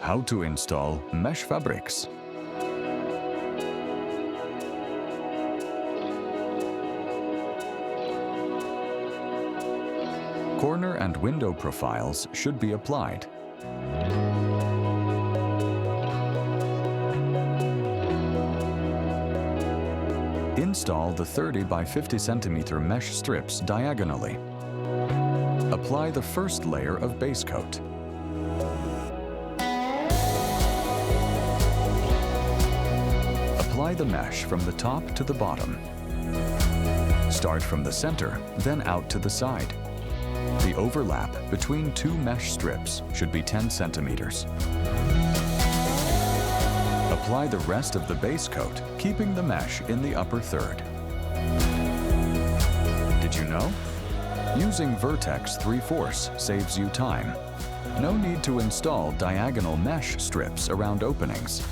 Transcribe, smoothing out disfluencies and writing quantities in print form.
How to install mesh fabrics. Corner and window profiles should be applied. Install the 30 by 50 centimeter mesh strips diagonally. Apply the first layer of base coat. Apply the mesh from the top to the bottom. Start from the center, then out to the side. The overlap between two mesh strips should be 10 centimeters. Apply the rest of the base coat, keeping the mesh in the upper third. Did you know? Using Vertex 3/4 saves you time. No need to install diagonal mesh strips around openings.